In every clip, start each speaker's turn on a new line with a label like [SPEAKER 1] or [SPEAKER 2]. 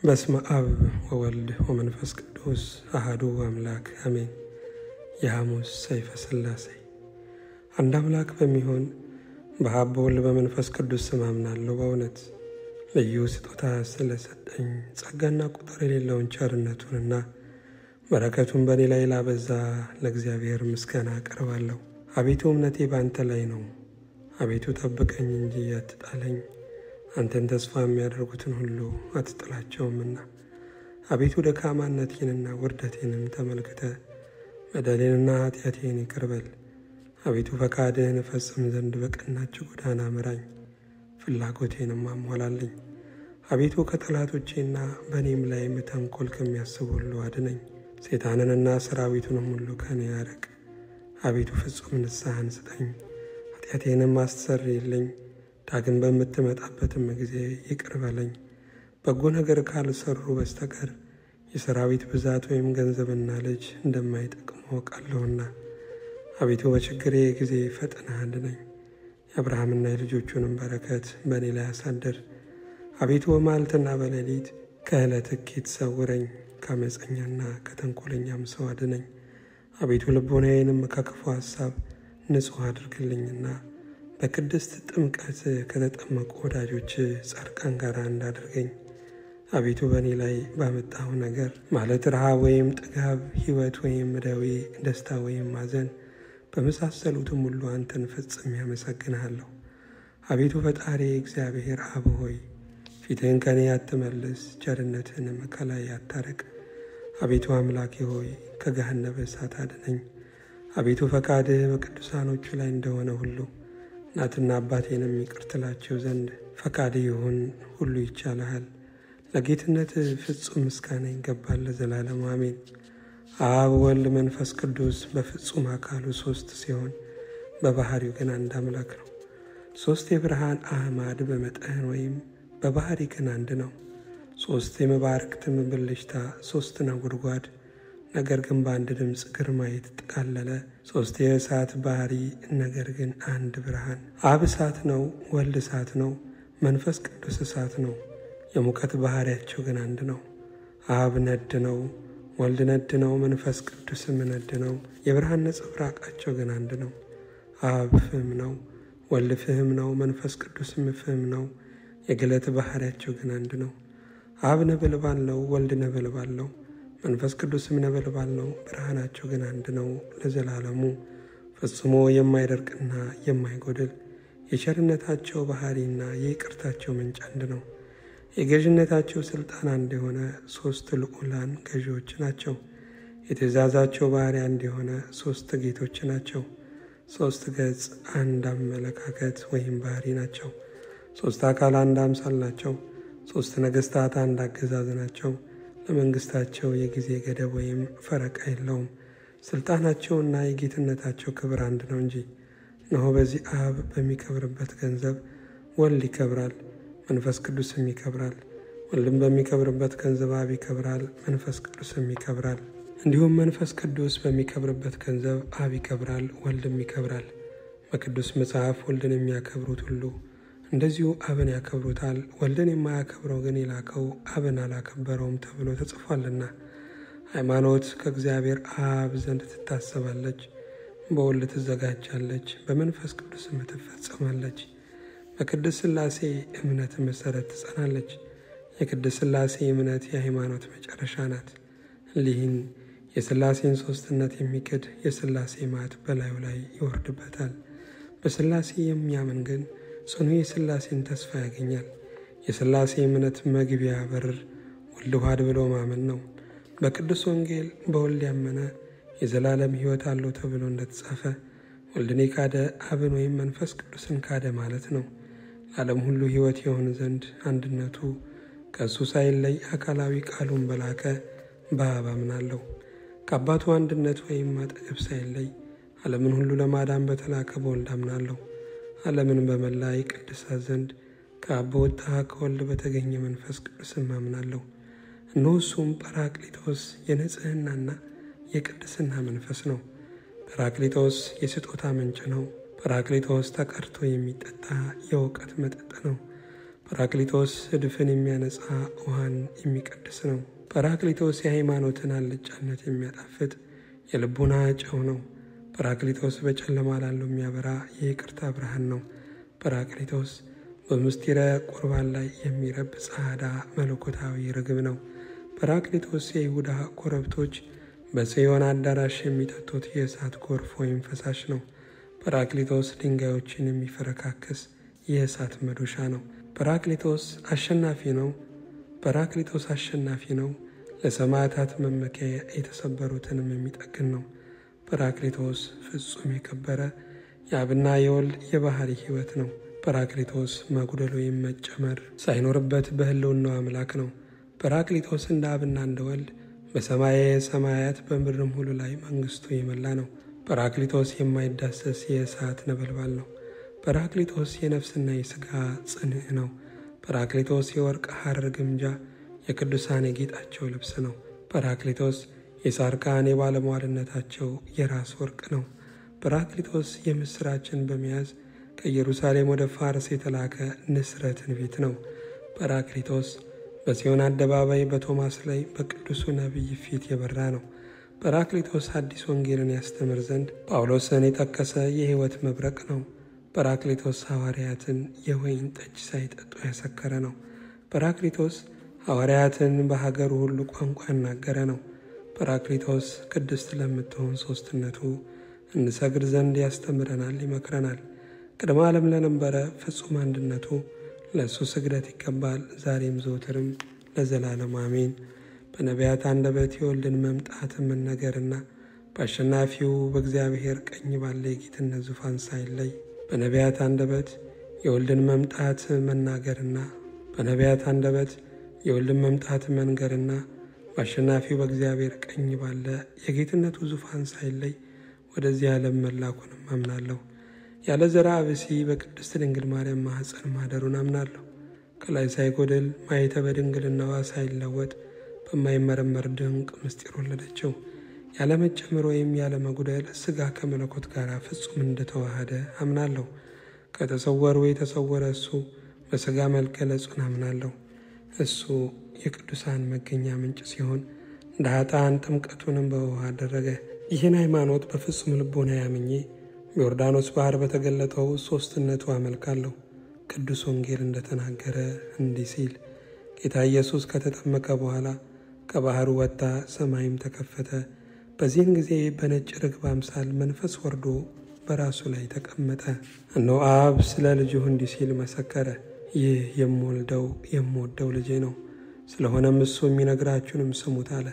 [SPEAKER 1] በስመ አብ ወወልድ ወመንፈስ ቅዱስ አሐዱ አምላክ አሜን። የሐሙስ ሰይፈ ሥላሴ። አንድ አምላክ በሚሆን በአብ በወልድ በመንፈስ ቅዱስ ስም አምናለሁ። በእውነት ልዩ ስጦታ ስለሰጠኝ ጸጋና ቁጥር የሌለውን ቸርነቱንና በረከቱን በእኔ ላይ ላበዛ ለእግዚአብሔር ምስጋና አቀርባለሁ። አቤቱ እምነቴ በአንተ ላይ ነው። አቤቱ ጠብቀኝ እንጂ አትጣለኝ። አንተን ተስፋ የሚያደርጉትን ሁሉ አትጥላቸውምና። አቤቱ ደካማነቴንና ውርደቴንም ተመልክተ በደሌንና ኃጢአቴን ይቅር በል። አቤቱ ፈቃድህን እፈጽም ዘንድ በቀናች ጎዳና ምራኝ፣ ፍላጎቴንም አሟላልኝ። አቤቱ ከጠላቶቼና በእኔም ላይ ተንኰል ከሚያስቡ ሁሉ አድነኝ። ሰይጣንንና ሰራዊቱንም ሁሉ ከእኔ ያርቅ። አቤቱ ፍጹም ንስሐን ስጠኝ፣ ኃጢአቴንም አስተሰርይልኝ። ዳግም በምትመጣበትም ጊዜ ይቅር በለኝ። በጎ ነገር ካልሰሩ በስተቀር የሰራዊት ብዛት ወይም ገንዘብና ልጅ እንደማይጠቅሙ አውቃለሁና። አቤቱ በችግሬ ጊዜ ፈጥነህ አድነኝ። የአብርሃምና የልጆቹንም በረከት በእኔ ላይ አሳድር። አቤቱ በመዓልትና በሌሊት ከዕለት እኪት ሰውረኝ። ከዓመፀኛና ከተንኰለኛም ሰው አድነኝ። አቤቱ ልቦናዬንም ከክፉ ሐሳብ ንጹሕ አድርግልኝና በቅድስት ጥምቀት ከተጠመቁ ወዳጆች ጻድቃን ጋር እንዳደርገኝ። አቤቱ በእኔ ላይ ባመጣው ነገር ማለት ረሃብ ወይም ጥጋብ፣ ሕይወት ወይም ደዌ፣ ደስታ ወይም ማዘን በመሳሰሉትም ሁሉ አንተን ፈጽሜ ያመሰግንሃለሁ። አቤቱ ፈጣሪ እግዚአብሔር አብ ሆይ ፊትህን ከእኔ አትመልስ፣ ቸርነትህንም ከላይ አታርቅ። አቤቱ አምላኬ ሆይ ከገሃነመ እሳት አድነኝ። አቤቱ ፈቃድህ በቅዱሳኖቹ ላይ እንደሆነ ሁሉ እናትና አባቴንም ይቅር ትላቸው ዘንድ ፈቃድ ይሁን። ሁሉ ይቻልሃል። ለጌትነት ፍጹም ምስጋና ይገባል ለዘላለሙ አሜን። አብ ወልድ መንፈስ ቅዱስ በፍጹም አካሉ ሦስት ሲሆን በባህሪው ግን አንድ አምላክ ነው። ሦስት የብርሃን አዕማድ በመጠን ወይም በባህሪ ግን አንድ ነው። ሦስት የመባረክትም ብልጭታ፣ ሦስት ነጎድጓድ ነገር ግን በአንድ ድምፅ ግርማ የተጠቃለለ፣ ሦስት የእሳት ባህሪ ነገር ግን አንድ ብርሃን። አብ እሳት ነው፣ ወልድ እሳት ነው፣ መንፈስ ቅዱስ እሳት ነው። የሙቀት ባህሪያቸው ግን አንድ ነው። አብ ነድ ነው፣ ወልድ ነድ ነው፣ መንፈስ ቅዱስም ነድ ነው። የብርሃን ነጸብራቃቸው ግን አንድ ነው። አብ ፍም ነው፣ ወልድ ፍህም ነው፣ መንፈስ ቅዱስም ፍህም ነው። የግለት ባህሪያቸው ግን አንድ ነው። አብ ነበልባል ነው፣ ወልድ ነበልባል ነው፣ መንፈስ ቅዱስም ነበልባል ነው። ብርሃናቸው ግን አንድ ነው ለዘላለሙ ፈጽሞ የማይደርቅና የማይጎድል። የቸርነታቸው ባህሪና የይቅርታቸው ምንጭ አንድ ነው። የገዥነታቸው ሥልጣን አንድ የሆነ ሦስት ልዑላን ገዢዎች ናቸው። የትእዛዛቸው ባህሪ አንድ የሆነ ሦስት ጌቶች ናቸው። ሦስት ገጽ አንድ አመለካከት ወይም ባህሪ ናቸው። ሦስት አካል አንድ አምሳል ናቸው። ሦስት ነገሥታት አንድ አገዛዝ ናቸው። ለመንግሥታቸው የጊዜ ገደብ ወይም ፈረቃ የለውም። ሥልጣናቸውና የጌትነታቸው ክብር አንድ ነው እንጂ። እነሆ በዚህ አብ በሚከብርበት ገንዘብ ወልድ ይከብራል፣ መንፈስ ቅዱስም ይከብራል። ወልድም በሚከብርበት ገንዘብ አብ ይከብራል፣ መንፈስ ቅዱስም ይከብራል። እንዲሁም መንፈስ ቅዱስ በሚከብርበት ገንዘብ አብ ይከብራል፣ ወልድም ይከብራል። በቅዱስ መጽሐፍ ወልድን የሚያከብሩት ሁሉ እንደዚሁ አብን ያከብሩታል። ወልድን የማያከብረው ግን የላከው አብን አላከበረውም ተብሎ ተጽፏልና። ሃይማኖት ከእግዚአብሔር አብ ዘንድ ትታሰባለች፣ በወልድ ትዘጋጃለች፣ በመንፈስ ቅዱስም ትፈጸማለች። በቅድስት ሥላሴ እምነት መሠረት ትጸናለች። የቅድስት ሥላሴ እምነት የሃይማኖት መጨረሻ ናት። እሊህን የሥላሴን ሦስትነት የሚክድ የሥላሴ መዓት በላዩ ላይ ይወርድበታል። በሥላሴ የሚያምን ግን ጽኑ የሥላሴን ተስፋ ያገኛል። የሥላሴ እምነት መግቢያ በር ወልድ ዋሕድ ብሎ ማመን ነው። በቅዱስ ወንጌል በወልድ ያመነ የዘላለም ሕይወት አለው ተብሎ እንደተጻፈ ወልድን የካደ አብን ወይም መንፈስ ቅዱስን ካደ ማለት ነው። ለዓለም ሁሉ ሕይወት የሆን ዘንድ አንድነቱ ከእሱ ሳይለይ አካላዊ ቃሉን በላከ በአብ አምናለሁ። ከአባቱ አንድነት ወይም አጠገብ ሳይለይ ዓለምን ሁሉ ለማዳን በተላከ በወልድ አምናለሁ። ዓለምን በመላ ይቀድሳት ዘንድ ከአብ በወጣ ከወልድ በተገኘ መንፈስ ቅዱስም አምናለሁ። እነሆ እሱም ጰራቅሊጦስ የንጽሕናና የቅድስና መንፈስ ነው። ጰራቅሊጦስ የስጦታ ምንጭ ነው። ጰራቅሊጦስ ተቀድቶ የሚጠጣ የእውቀት መጠጥ ነው። ጰራቅሊጦስ እድፍን የሚያነጻ ውሃን የሚቀድስ ነው። ጰራቅሊጦስ የሃይማኖትን አልጫነት የሚያጣፍጥ የልቡና ጨው ነው። ጰራቅሊጦስ በጨለማ ላለው የሚያበራ የይቅርታ ብርሃን ነው። ጰራቅሊጦስ በምስጢረ ቁርባን ላይ የሚረብ ጸዓዳ መለኮታዊ ርግብ ነው። ጰራቅሊጦስ የይሁዳ ኮረብቶች በጽዮን አዳራሽ የሚጠጡት የእሳት ጎርፍ ወይም ፈሳሽ ነው። ጰራቅሊጦስ ድንጋዮችን የሚፈረካክስ የእሳት መዶሻ ነው። ጰራቅሊጦስ አሸናፊ ነው። ጰራቅሊጦስ አሸናፊ ነው። ለሰማዕታት መመኪያ የተሰበሩትንም የሚጠግን ነው። ጰራቅሊጦስ ፍጹም የከበረ የአብና የወልድ የባህሪ ሕይወት ነው። ጰራቅሊጦስ መጉደል ወይም መጨመር ሳይኖርበት በሕልውናው አምላክ ነው። ጰራቅሊጦስ እንደ አብና እንደ ወልድ በሰማየ ሰማያት በምድርም ሁሉ ላይ መንግሥቱ የመላ ነው። ጰራቅሊጦስ የማይዳሰስ የእሳት ነበልባል ነው። ጰራቅሊጦስ የነፍስና የሥጋ ጽንዕ ነው። ጰራቅሊጦስ የወርቅ ሐር ግምጃ የቅዱሳን የጌጣቸው ልብስ ነው። ጰራቅሊጦስ የጻድቃን የባለሟልነታቸው የራስ ወርቅ ነው። ጰራቅሊጦስ የምሥራችን በመያዝ ከኢየሩሳሌም ወደ ፋርስ የተላከ ንስረ ትንቢት ነው። ጰራቅሊጦስ በጽዮን አደባባይ በቶማስ ላይ በቅዱሱ ነቢይ ፊት የበራ ነው። ጰራቅሊጦስ አዲስ ወንጌልን ያስተምር ዘንድ ጳውሎስን የጠቀሰ የሕይወት መብረቅ ነው። ጰራቅሊጦስ ሐዋርያትን የወይን ጠጅ ሳይጠጡ ያሰከረ ነው። ጰራቅሊጦስ ሐዋርያትን በሀገሩ ሁሉ ቋንቋ ያናገረ ነው። ጰራቅሊጦስ ቅድስት ለምትሆን ሦስትነቱ እንሰግድ ዘንድ ያስተምረናል፣ ይመክረናል። ቅድመ ዓለም ለነበረ ፍጹም አንድነቱ ለእሱ ስግደት ይገባል፣ ዛሬም ዘወትርም ለዘላለም አሜን። በነቢያት አንደበት የወልድን መምጣት መነገርና በአሸናፊው በእግዚአብሔር ቀኝ ባለ የጌትነት ዙፋን ሳይለይ በነቢያት አንደበት የወልድን መምጣት መናገርና በነቢያት አንደበት የወልድን መምጣት መንገርና በአሸናፊው በእግዚአብሔር ቀኝ ባለ የጌትነቱ ዙፋን ሳይለይ ወደዚህ ዓለም መላኩንም አምናለሁ። ያለ ዘርዓ ብእሲ በቅድስት ድንግል ማርያም ማኅፀን ማደሩን አምናለሁ። ከላይ ሳይጎድል ማኅተመ ድንግልናዋ ሳይለወጥ በማይመረመር ድንቅ ምስጢር ወለደችው። ያለ መጨመር ወይም ያለ መጉደል ሥጋ ከመለኮት ጋር ፍጹም እንደተዋሃደ አምናለሁ። ከተሰወሩ የተሰወረ እሱ በሥጋ መገለጹን አምናለሁ። እሱ የቅዱሳን መገኛ ምንጭ ሲሆን እንደ ኃጥአን ጥምቀቱንም በውሃ አደረገ። ይህን ሃይማኖት በፍጹም ልቦና ያምኜ በዮርዳኖስ ባሕር በተገለጠው ሦስትነቱ አመልካለሁ። ቅዱስ ወንጌል እንደተናገረ እንዲህ ሲል ጌታ ኢየሱስ ከተጠመቀ በኋላ ከባሕሩ ወጣ፣ ሰማይም ተከፈተ። በዚህን ጊዜ በነጭ ርግብ አምሳል መንፈስ ወርዶ በራሱ ላይ ተቀመጠ። እነሆ አብ ስለ ልጁ እንዲህ ሲል መሰከረ፣ ይህ የምወደው ልጄ ነው፣ ስለሆነም እሱ የሚነግራችሁንም ስሙት አለ።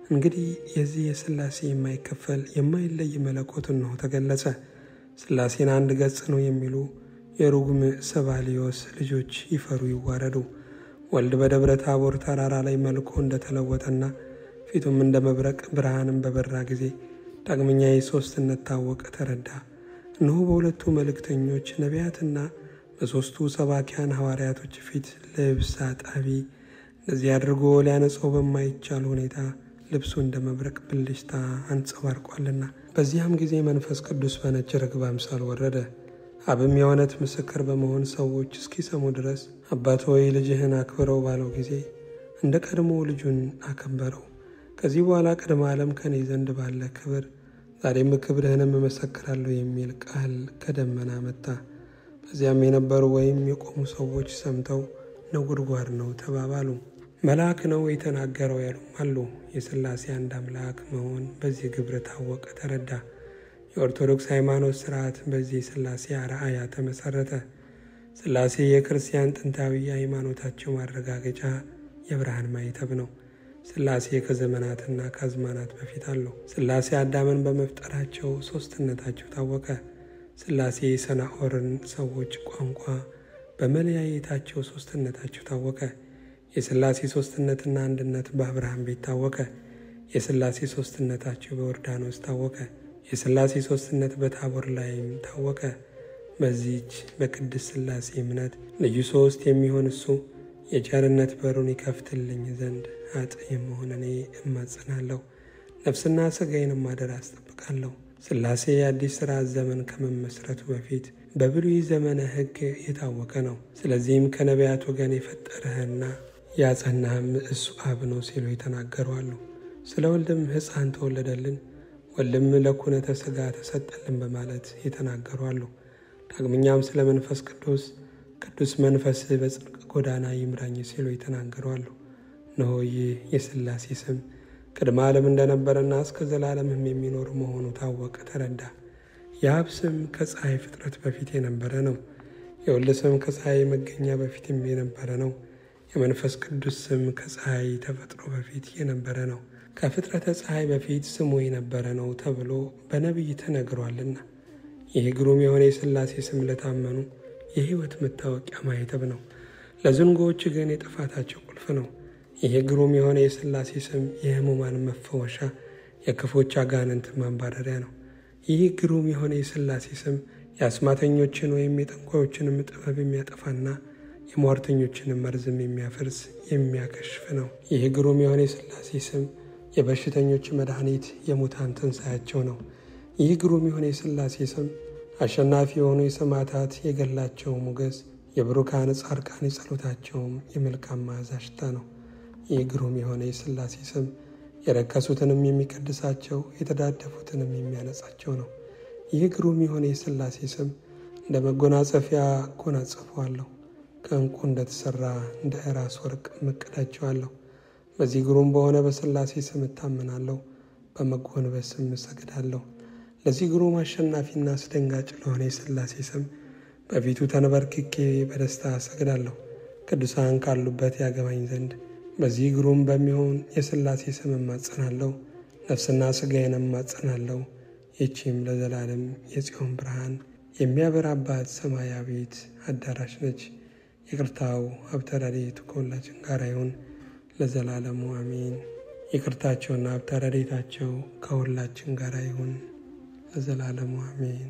[SPEAKER 1] እንግዲህ የዚህ የሥላሴ የማይከፈል የማይለይ መለኮት እነሆ ተገለጸ። ሥላሴን አንድ ገጽ ነው የሚሉ የሩግም ሰባልዮስ ልጆች ይፈሩ ይዋረዱ። ወልድ በደብረ ታቦር ተራራ ላይ መልኩ እንደተለወጠና ፊቱም እንደ መብረቅ ብርሃንም በበራ ጊዜ ዳግመኛ የሦስትነት ታወቀ፣ ተረዳ። እነሆ በሁለቱ መልእክተኞች ነቢያትና በሦስቱ ሰባኪያን ሐዋርያቶች ፊት ልብስ አጣቢ እንደዚህ አድርጎ ሊያነጸው በማይቻል ሁኔታ ልብሱ እንደ መብረቅ ብልጭታ አንጸባርቋልና። በዚያም ጊዜ መንፈስ ቅዱስ በነጭ ርግብ አምሳል ወረደ። አብም የእውነት ምስክር በመሆን ሰዎች እስኪሰሙ ድረስ አባት ሆይ ልጅህን አክብረው ባለው ጊዜ እንደ ቀድሞ ልጁን አከበረው። ከዚህ በኋላ ቅድመ ዓለም ከኔ ዘንድ ባለ ክብር ዛሬም ክብርህንም እመሰክራለሁ የሚል ቃል ከደመና መጣ። በዚያም የነበሩ ወይም የቆሙ ሰዎች ሰምተው ነጎድጓድ ነው ተባባሉ። መልአክ ነው የተናገረው ያሉም አሉ። የሥላሴ አንድ አምላክ መሆን በዚህ ግብር ታወቀ፣ ተረዳ። የኦርቶዶክስ ሃይማኖት ሥርዓት በዚህ ሥላሴ አርአያ ተመሠረተ። ሥላሴ የክርስቲያን ጥንታዊ የሃይማኖታቸው ማረጋገጫ የብርሃን ማኅተም ነው። ሥላሴ ከዘመናትና ከአዝማናት በፊት አለው። ሥላሴ አዳምን በመፍጠራቸው ሦስትነታቸው ታወቀ። ሥላሴ የሰናዖርን ሰዎች ቋንቋ በመለያየታቸው ሦስትነታቸው ታወቀ። የሥላሴ ሦስትነትና አንድነት በአብርሃም ቤት ታወቀ። የሥላሴ ሦስትነታቸው በዮርዳኖስ ታወቀ። የሥላሴ ሦስትነት በታቦር ላይም ታወቀ። በዚህች በቅድስት ሥላሴ እምነት ልዩ ሦስት የሚሆን እሱ የቸርነት በሩን ይከፍትልኝ ዘንድ ኃጥእ የምሆን እኔ እማጸናለሁ። ነፍስና ሥጋዬንም አደራ አስጠብቃለሁ። ሥላሴ የአዲስ ሥርዓት ዘመን ከመመስረቱ በፊት በብሉይ ዘመነ ሕግ የታወቀ ነው። ስለዚህም ከነቢያት ወገን የፈጠረህና ያጸናህም እሱ አብ ነው ሲሉ የተናገሩ አሉ። ስለ ወልድም ሕፃን ተወለደልን፣ ወልድም ለኩነተ ሥጋ ተሰጠልን በማለት የተናገሩ አሉ። ዳግመኛም ስለ መንፈስ ቅዱስ ቅዱስ መንፈስህ በጽድቅ ጎዳና ይምራኝ ሲሉ የተናገሩ አሉ። እነሆ ይህ የሥላሴ ስም ቅድመ ዓለም እንደነበረና እስከ ዘላለምም የሚኖር መሆኑ ታወቀ፣ ተረዳ። የአብ ስም ከፀሐይ ፍጥረት በፊት የነበረ ነው። የወልድ ስም ከፀሐይ መገኛ በፊትም የነበረ ነው። የመንፈስ ቅዱስ ስም ከፀሐይ ተፈጥሮ በፊት የነበረ ነው። ከፍጥረተ ፀሐይ በፊት ስሙ የነበረ ነው ተብሎ በነቢይ ተነግሯልና። ይህ ግሩም የሆነ የሥላሴ ስም ለታመኑ የሕይወት መታወቂያ ማኅተም ነው። ለዝንጎዎች ግን የጥፋታቸው ቁልፍ ነው። ይህ ግሩም የሆነ የሥላሴ ስም የሕሙማን መፈወሻ፣ የክፎች አጋንንት ማንባረሪያ ነው። ይህ ግሩም የሆነ የሥላሴ ስም የአስማተኞችን ወይም የጠንቋዮችንም ጥበብ የሚያጠፋና የሟርተኞችንም መርዝም የሚያፈርስ የሚያከሽፍ ነው። ይህ ግሩም የሆነ የሥላሴ ስም የበሽተኞች መድኃኒት፣ የሙታን ትንሣኤያቸው ነው። ይህ ግሩም የሆነ የሥላሴ ስም አሸናፊ የሆኑ የሰማዕታት የገድላቸው ሞገስ፣ የብሩካን ጻድቃን የጸሎታቸውም የመልካም መዓዛ ሽታ ነው። ይህ ግሩም የሆነ የሥላሴ ስም የረከሱትንም የሚቀድሳቸው የተዳደፉትንም የሚያነጻቸው ነው። ይህ ግሩም የሆነ የሥላሴ ስም እንደ መጎናጸፊያ አጎናጽፈዋለሁ፣ ከዕንቁ እንደተሠራ እንደ እራስ ወርቅ እቀዳጀዋለሁ። በዚህ ግሩም በሆነ በሥላሴ ስም እታመናለሁ፣ በመጎንበስም እሰግዳለሁ። ለዚህ ግሩም አሸናፊና አስደንጋጭ ለሆነ የሥላሴ ስም በፊቱ ተንበርክኬ በደስታ እሰግዳለሁ። ቅዱሳን ካሉበት ያገባኝ ዘንድ በዚህ ግሩም በሚሆን የሥላሴ ስም እማጸናለሁ፣ ነፍስና ሥጋዬን እማጸናለሁ። ይህችም ለዘላለም የጽዮን ብርሃን የሚያበራባት ሰማያዊት አዳራሽ ነች። ይቅርታው ሀብተ ረድኤቱ ከሁላችን ጋር ይሁን ለዘላለሙ አሜን። ይቅርታቸውና ሀብተ ረድኤታቸው ከሁላችን ጋር ይሁን ለዘላለሙ አሜን።